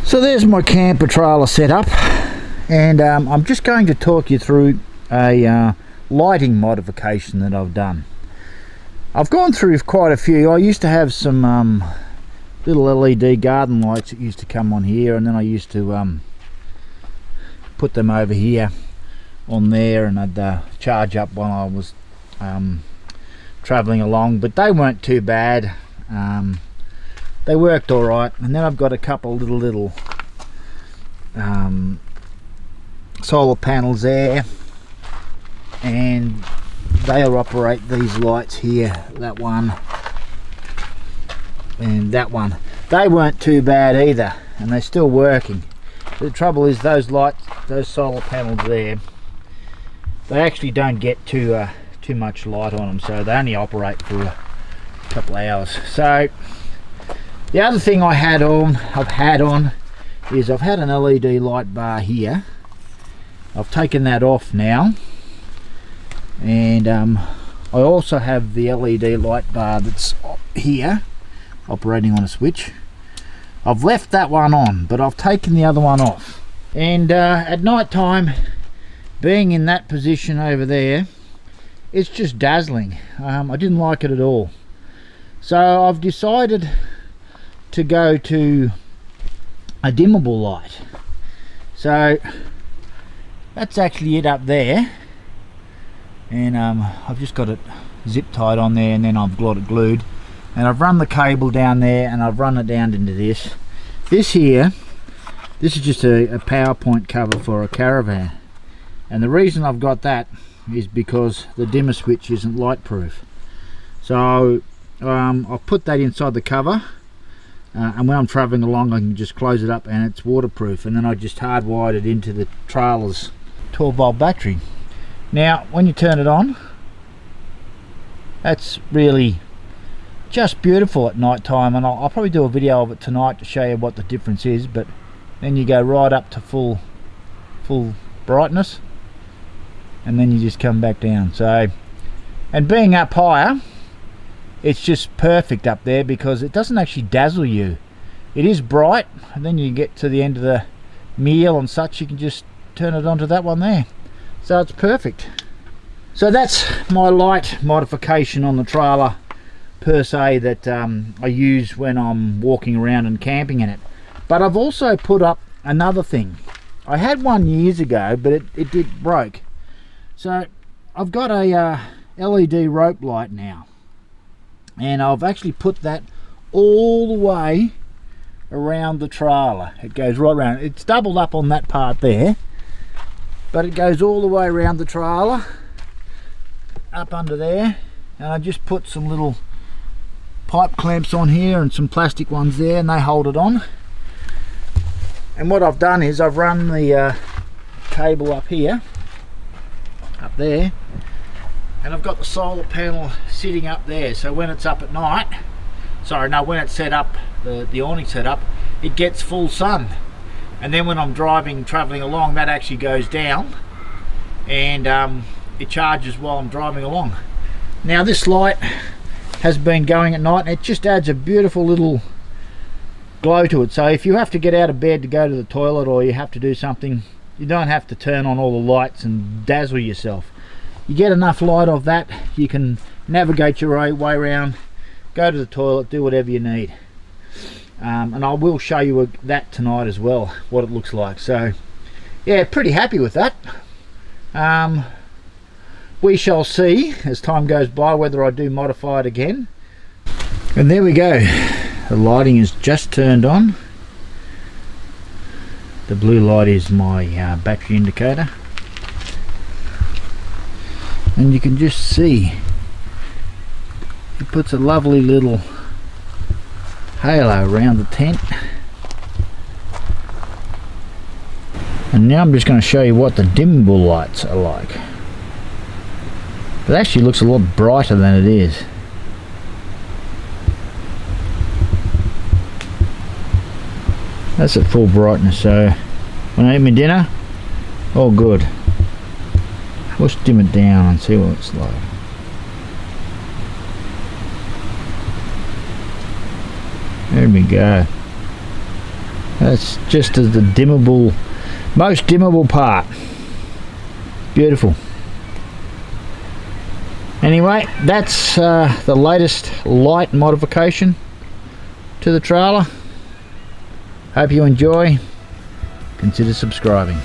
So there's my camper trailer setup, and I'm just going to talk you through a lighting modification that I've done. I've gone through quite a few. I used to have some little LED garden lights that used to come on here, and then I used to put them over here on there, and I'd charge up while I was travelling along, but they weren't too bad. They worked all right. And then I've got a couple little solar panels there, and they'll operate these lights here, that one and that one. They weren't too bad either, and they're still working. The trouble is those lights, those solar panels there, they actually don't get too much light on them, so they only operate for a couple of hours. So the other thing I've had on is I've had an LED light bar here. I've taken that off now, and I also have the LED light bar that's here operating on a switch. I've left that one on, but I've taken the other one off, and at night time, being in that position over there, it's just dazzling. I didn't like it at all, so I've decided to go to a dimmable light. So that's actually it up there, and I've just got it zip tied on there, and then I've got it glued, and I've run the cable down there, and I've run it down into this here. This is just a PowerPoint cover for a caravan, and the reason I've got that is because the dimmer switch isn't light proof. So I'll put that inside the cover, and when I'm traveling along I can just close it up, and it's waterproof, and then I just hardwired it into the trailer's 12-volt battery. Now when you turn it on, that's really just beautiful at night time, and I'll probably do a video of it tonight to show you what the difference is. But then you go right up to full brightness, and then you just come back down. So, and being up higher, it's just perfect up there because it doesn't actually dazzle you. It is bright, and then you get to the end of the meal and such, you can just turn it onto that one there. So it's perfect. So that's my light modification on the trailer per se that I use when I'm walking around and camping in it. But I've also put up another thing. I had one years ago, but it did broke. So I've got a LED rope light now, and I've actually put that all the way around the trailer. It goes right around. It's doubled up on that part there, but it goes all the way around the trailer up under there, and I just put some little pipe clamps on here and some plastic ones there, and they hold it on. And what I've done is I've run the cable up here, up there, and I've got the solar panel sitting up there, so when it's up at night, when it's set up, the awning set up, it gets full sun, and then when I'm traveling along, that actually goes down, and it charges while I'm driving along. Now this light has been going at night, and it just adds a beautiful little glow to it. So if you have to get out of bed to go to the toilet, or you have to do something, you don't have to turn on all the lights and dazzle yourself. You get enough light of that, you can navigate your way around, go to the toilet, do whatever you need. And I will show you that tonight as well, what it looks like. So yeah, pretty happy with that. We shall see as time goes by whether I do modify it again. And there we go, the lighting is just turned on. The blue light is my battery indicator, and you can just see it puts a lovely little halo around the tent. And now I'm just going to show you what the dimmable lights are like. It actually looks a lot brighter than it is. That's at full brightness, so when I eat my dinner, all good. Let's dim it down and see what it's like. There we go. That's just the dimmable, most dimmable part. Beautiful. Anyway, that's the latest light modification to the trailer. Hope you enjoy. Consider subscribing.